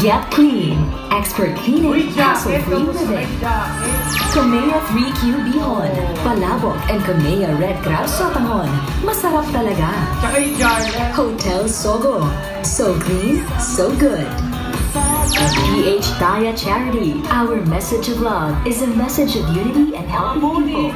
Get clean. Expert cleaning, hassle-free living. Kamea 3Q Bihon, Palabok and Kamea Red Crab Sotanghon. Masarap talaga. Hotel Sogo. So clean, so good. PH Daya Charity. Our message of love is a message of unity and helping people.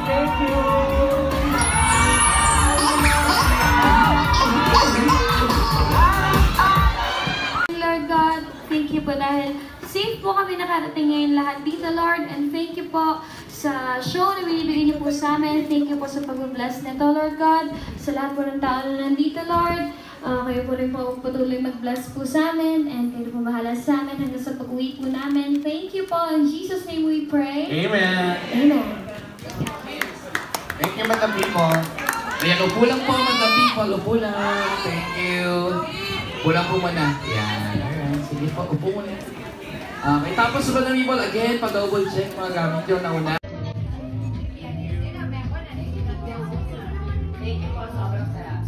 Lord God, thank you po dahil safe po kami nakarating ngayon lahat dito, Lord. And thank you po sa show na binibigay niyo po sa amin. Thank you po sa pag-bless nito, Lord God. Sa lahat po ng tao na nandito, Lord. Kayo po rin po patuloy mag-bless po sa amin. And kayo po bahala sa amin hanggang sa pag-uwi po namin. Thank you po. In Jesus' name we pray. Amen. Amen. Thank you, Madam People. Ayan, upo lang po, Madam People. Upo lang. Thank you. Upo lang po muna. Ayan. Alright. Sige po, upo muna. Okay, tapos Madam People, again, pag-double check mga gamit yun na una. Thank you po, sobrang sarap.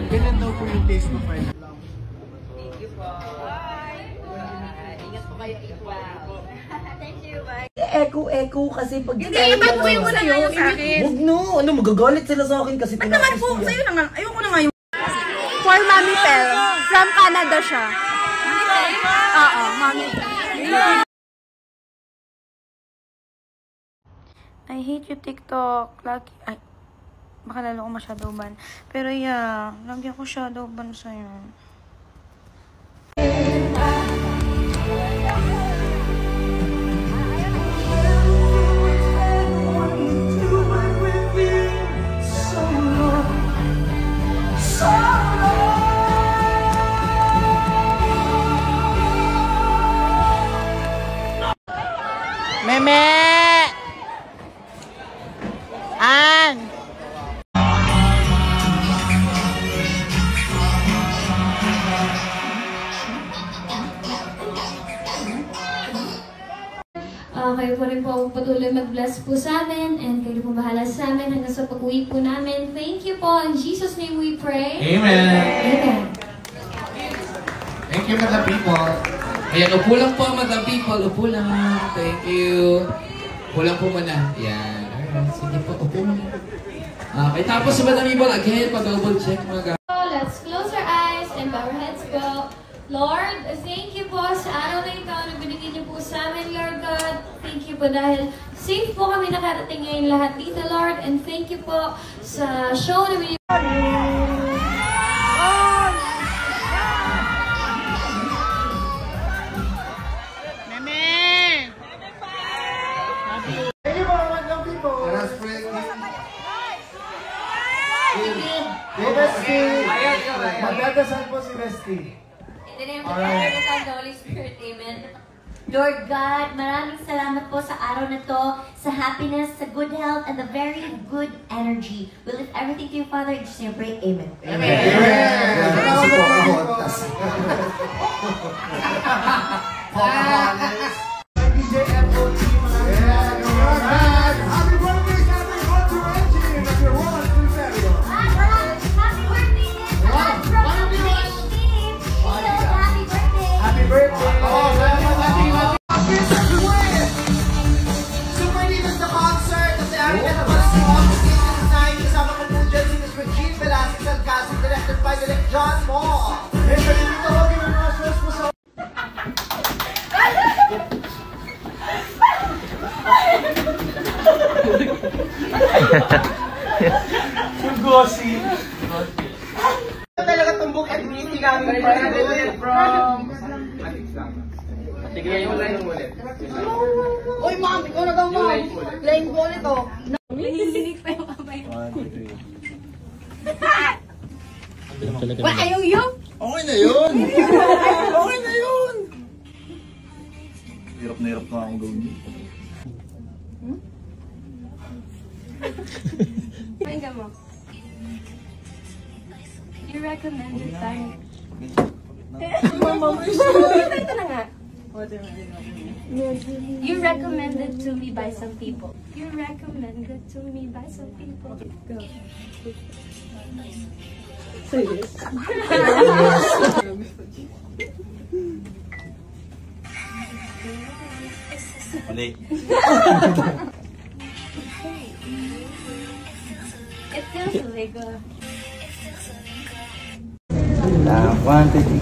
Ganun daw po yung taste mo, friend. Thank you po. Bye! Ingat po kayo. Thank you, bye. Echo kasi pag hindi, ibaguhin mo na nga yung sa akin. Huwag no, ano, magagalit sila sa akin kasi ba't naman po, sa'yo na nga, ayoko na nga yung... For Mami Pel. From Canada siya. Oo, Mami Pel. I hate you, TikTok. Lucky. Ay, baka lalo ko ma-shadow ban. Pero yeah, lagyan ko shadow ban sa'yo. Meme! An! Kayo po rin po patuloy mag-bless po sa amin and kayo po bahala sa amin hanggang sa pag-uwi po namin. Thank you po. In Jesus' name we pray. Amen. Amen. Thank you, Madam People. Ayan, upo lang po, Madam People. Upo lang. Thank you. Upo lang po muna. Ayan. Alright. Sige po, upo muna. Okay, tapos sa Madam People, again, pag-double check mga gamit. Let's close our eyes and bow our heads po. Lord, thank you po sa araw na ito na binigyan niyo po sa amin, Lord God. Thank you po dahil safe po kami nakarating ngayon lahat dito, Lord. And thank you po sa show na binigyan. Magdadasal po si Bestie. In the name of the Father, the Son, and the Holy Spirit, Amen. Lord God, maraming salamat po sa araw na to, sa happiness, sa good health, and the very good energy. We lift everything to you, Father, in Jesus' name, pray, Amen. Amen. Gossip. Talaga tumbok at hindi namin from tignan yung line ulit. Uy, ma'am, ikaw na daw, ma'am. Line ko ulit, oh. Nahihinig pa yung kamay. 1, 2, 3. Wala, ayaw yun. Okay na yun. Okay na yun. Hirap na akong gawin. Pakinggan mo. You recommended tayo. Ito na nga. You recommended to me by some people. You recommended to me by some people. Go. Mali. It feels like a... Quantity.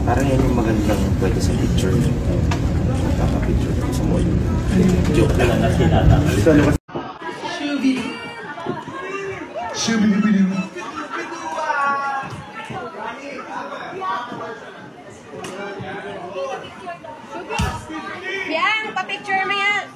Parang yan yung magandang pwede sa picture. Nakaka-picture sa mall. Joke na lang na sinatang. Yang, pa-picture mo yan!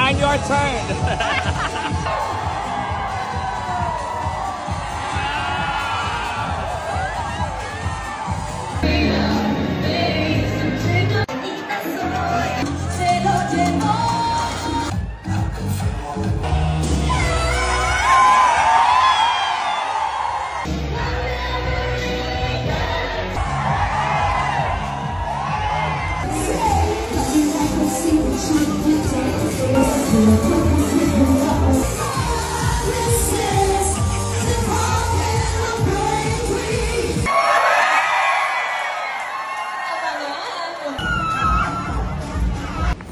And your turn.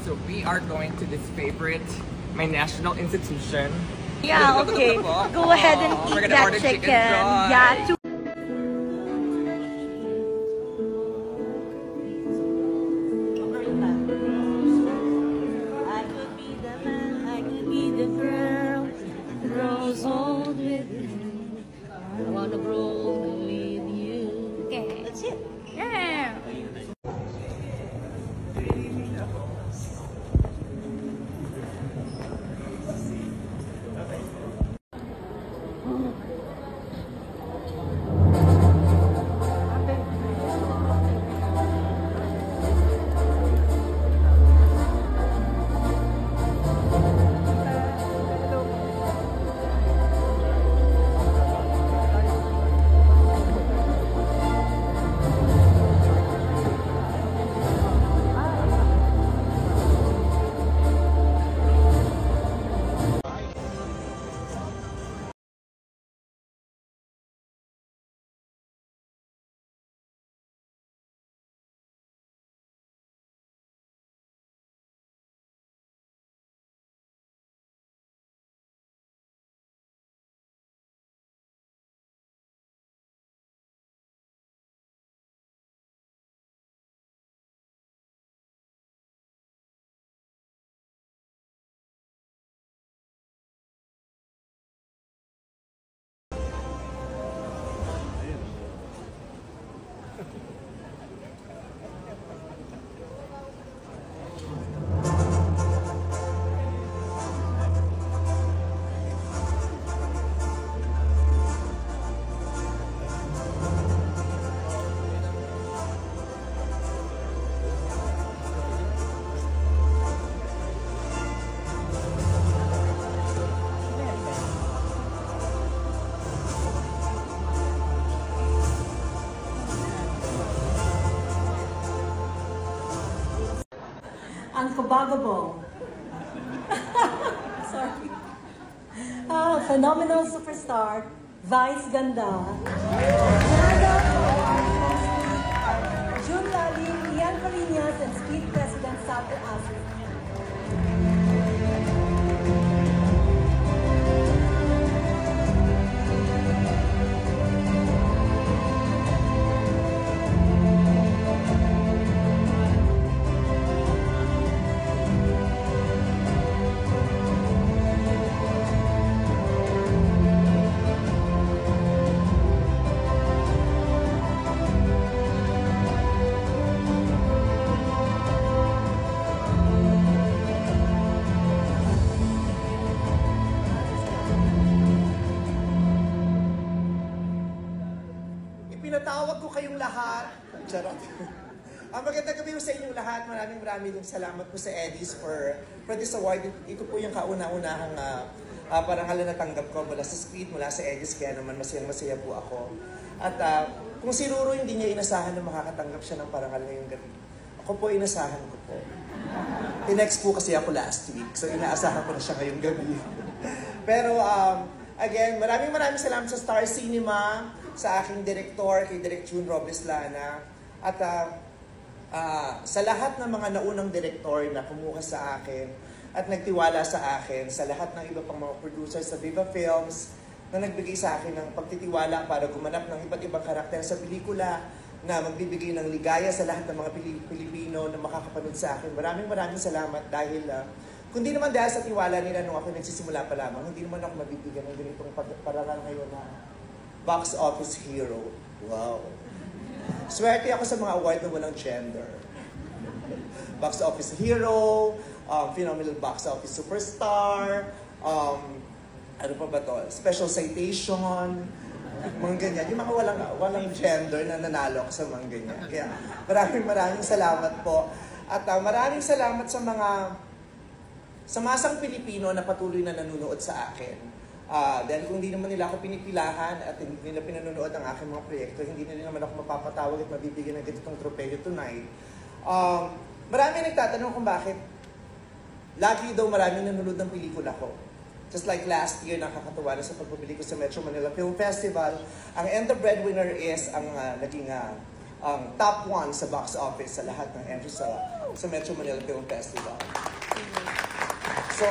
So we are going to this favorite, my national institution. Yeah, okay. Go ahead and We're eat gonna that order chicken. joy. Yeah, I could be the man, I could be the girl. Grows old with you. I wanna grow with you. Okay, that's it. Yeah. Unforgettable. Sorry. Phenomenal superstar, Vice Ganda. June Lalim, Ian Cariñas, and Speed President Sato Asif. inyong lahat. Charot. Magandang gabi po sa inyong lahat. Maraming salamat po sa Eddies for this award. Ito po yung kauna-unahang parangal na natanggap ko mula sa Squid, mula sa Eddies, kaya naman masaya po ako. At kung si Ruro hindi niya inasahan na makakatanggap siya ng parangal ngayong gabi, ako po inasahan ko po. Tinext po kasi ako last week, so inaasahan ko na siya ngayong gabi. Pero again, maraming salamat sa Star Cinema, sa aking direktor, kay Direk June Robles Lana, at sa lahat ng mga naunang direktor na kumuha sa akin at nagtiwala sa akin, sa lahat ng iba pang mga producers sa Viva Films na nagbigay sa akin ng pagtitiwala para gumanap ng iba't ibang karakter sa pelikula na magbibigay ng ligaya sa lahat ng mga Pilipino na makakapanood sa akin. Maraming salamat dahil kundi naman dahil sa tiwala nila nung ako nagsisimula pa lamang, hindi naman ako mabibigyan ng ganitong parangal ngayon na box office hero. Wow! Swerte ako sa mga award na walang gender. Box office hero, phenomenal box office superstar, ano pa ba to? Special citation, mga ganyan. Yung mga walang gender na nanalo ako sa mga ganyan. Kaya maraming salamat po. At maraming salamat sa mga masang Pilipino na patuloy na nanonood sa akin. Dahil kung hindi naman nila ako pinipilahan at hindi nila pinanonood ang aking mga proyekto, hindi nila naman ako mapapatawag at mabibigyan ng ganitong tropeyo tonight. Marami nagtatanong kung bakit lagi daw maraming nanonood ng pelikula ko. Just like last year, nakakatuwa na sa pagpabili ko sa Metro Manila Film Festival, ang And the Breadwinner is ang naging top 1 sa box office sa lahat ng entries sa Metro Manila Film Festival. So,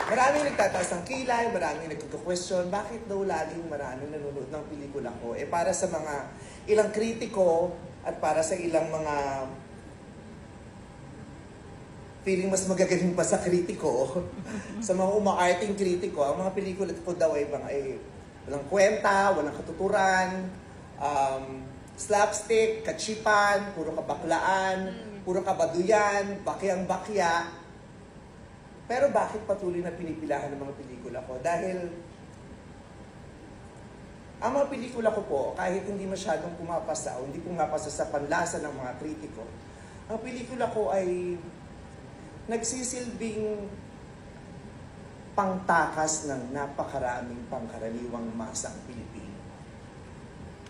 maraming nagtataas ng kilay, maraming nagko-question, bakit daw laging maraming nanonood ng pelikula ko? Para sa mga ilang kritiko at para sa ilang mga feeling mas magagaling pa sa kritiko, sa mga umaarting kritiko, ang mga pelikula ko daw ay walang kwenta, walang katuturan, slapstick, kachipan, puro kabaklaan, puro kabaduyan, bakyang-bakya. Pero bakit patuloy na pinipilahan ng mga pelikula ko? Dahil ang mga pelikula ko po, kahit hindi masyadong pumapasa o hindi pumapasa sa panlasa ng mga kritiko, ang pelikula ko ay nagsisilbing pangtakas ng napakaraming pangkaraniwang masang Pilipino.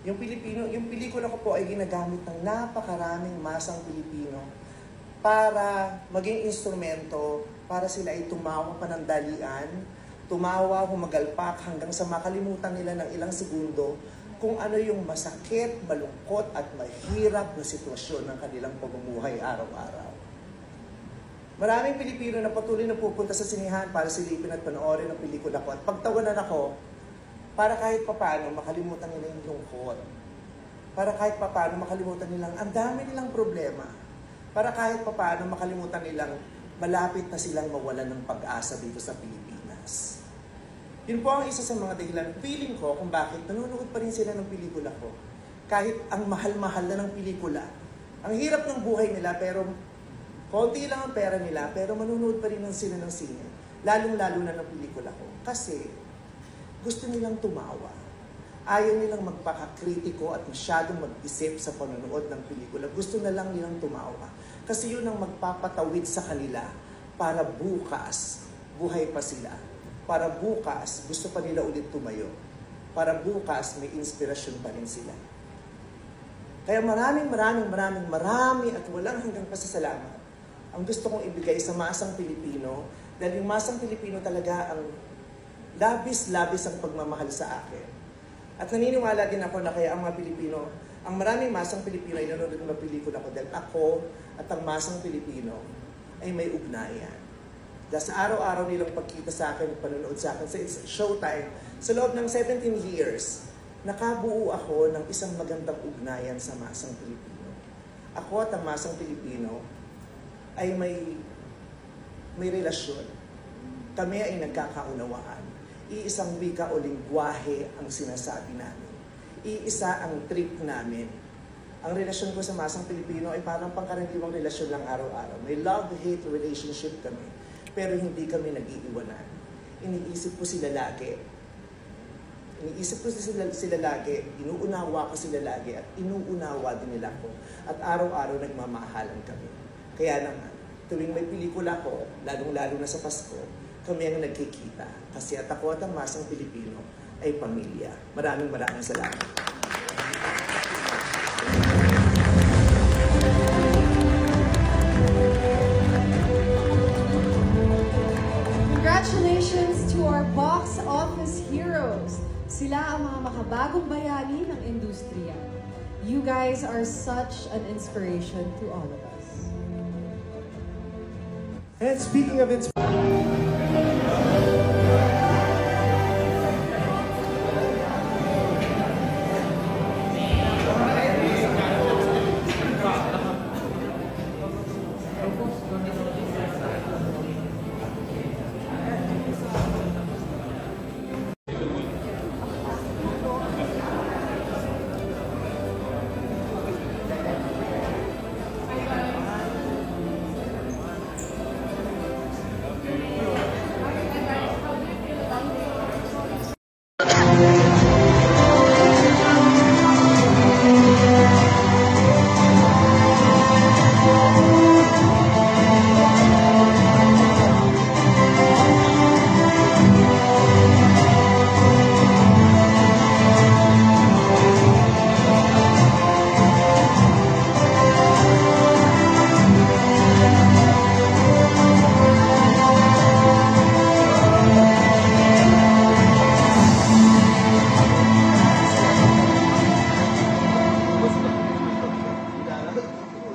Yung pelikula ko po ay ginagamit ng napakaraming masang Pilipino para maging instrumento para sila ay tumawa panandalian, tumawa, humagalpak hanggang sa makalimutan nila ng ilang segundo kung ano yung masakit, malungkot at mahirap na sitwasyon ng kanilang pamumuhay araw-araw. Maraming Pilipino na patuloy na pupunta sa sinihan para silipin at panoorin ang pelikula ko at pagtawanan ako para kahit papaano makalimutan nila yung lungkot. Para kahit papaano makalimutan nilang ang dami nilang problema. Para kahit papaano makalimutan nilang malapit na silang mawalan ng pag-asa dito sa Pilipinas. Yun po ang isa sa mga dahilan, feeling ko kung bakit nanonood pa rin sila ng pelikula ko. Kahit ang mahal-mahal na ng pelikula. Ang hirap ng buhay nila pero konti lang ang pera nila pero manonood pa rin sila ng sine. Lalong-lalo na ng pelikula ko. Kasi gusto nilang tumawa. Ayaw nilang magpakakritiko at masyadong mag-isip sa panonood ng pelikula. Gusto na lang nilang tumawa. Kasi yun ang magpapatawid sa kanila para bukas, buhay pa sila. Para bukas, gusto pa nila ulit tumayo. Para bukas, may inspirasyon pa rin sila. Kaya marami at walang hanggang pasasalamat ang gusto kong ibigay sa masang Pilipino. Dahil yung masang Pilipino talaga ang labis-labis ang pagmamahal sa akin. At naniniwala din ako na kaya ang mga Pilipino, ang maraming masang Pilipino ay nanonood ng pelikula ko dahil ako at ang masang Pilipino ay may ugnayan. Dahil sa araw-araw nilang pagkita sa akin, panonood sa akin sa Showtime, sa loob ng 17 years, nakabuo ako ng isang magandang ugnayan sa masang Pilipino. Ako at ang masang Pilipino ay may relasyon. Kami ay nagkakaunawaan. Iisang wika o lingwahe ang sinasabi namin. Iisa ang trip namin. Ang relasyon ko sa masang Pilipino ay parang pangkaraniwang relasyon lang araw-araw. May love-hate relationship kami, pero hindi kami nag-iiwanan. Iniisip ko sila lagi. Iniisip ko sila lagi, inuunawa ko sila lagi, at inuunawa din nila ko. At araw-araw nagmamahalan kami. Kaya naman, tuwing may pelikula ko, lalong-lalo na sa Pasko, kami ang nagkikita. Kasi at ako at ang masang Pilipino ay pamilya. Maraming salamat. Congratulations to our box office heroes. Sila ang mga makabagong bayani ng industriya. You guys are such an inspiration to all of us. And speaking of inspiration,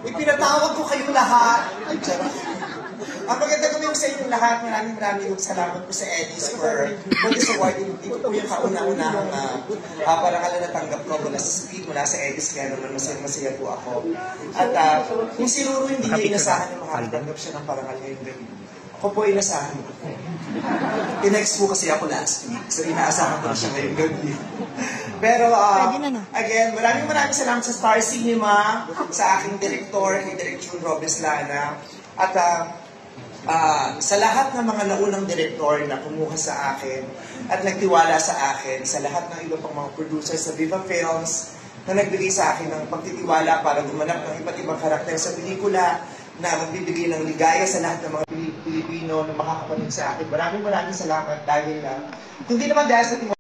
ipinatawag ko kayong lahat. Ang maganda ko yung sa inyong lahat, maraming salamat po sa Eddies for this award. Ito po yung kauna-unahang parangal na natanggap ko mula sa Speed, mula sa Eddies, kaya naman masaya po ako. At kung si Ruru hindi niya inasahan na makatanggap siya ng parangal ngayong gabi, ako po inasahan ko. Tinext po kasi ako last week, so inaasahan ko na siya ngayong gabi. Pero again, maraming salamat sa Star Cinema, sa aking direktor, kay Direk June Robles Lana, at sa lahat ng mga naunang direktor na kumuha sa akin at nagtiwala sa akin, sa lahat ng iba pang mga producers sa Viva Films na nagbigay sa akin ng pagtitiwala para gumanap ng iba't ibang karakter sa pelikula na magbibigay ng ligaya sa lahat ng mga Pilipino na makakapanood sa akin. Maraming salamat dahil hindi naman dahil sa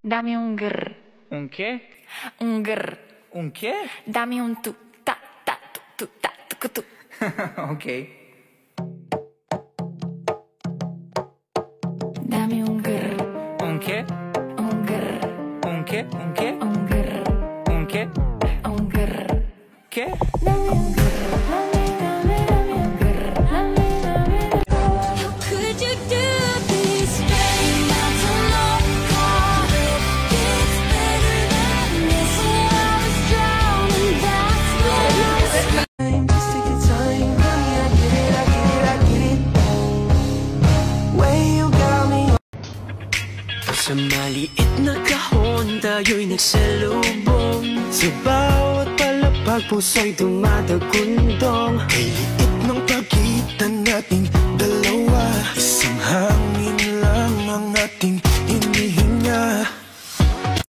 Dame un grr. Un qué? Un grr. Un qué? Dame un tu, ta, tu, ta, tu. Ok. Dame un grr. Un qué? Un grr. Un qué? Un qué? Un grr. Un qué? Un grr. ¿Qué? Dame un grr. Dame un grr. Dame. How could you do this? Straight out to loca. It's better than this. So I was drowning. That's when I was. Just take your time, honey. I get it. Way you got me. Sa maliit na kahon, tayo'y nagsalubong. Sa bawat palapag, puso'y dumadagundong. Kay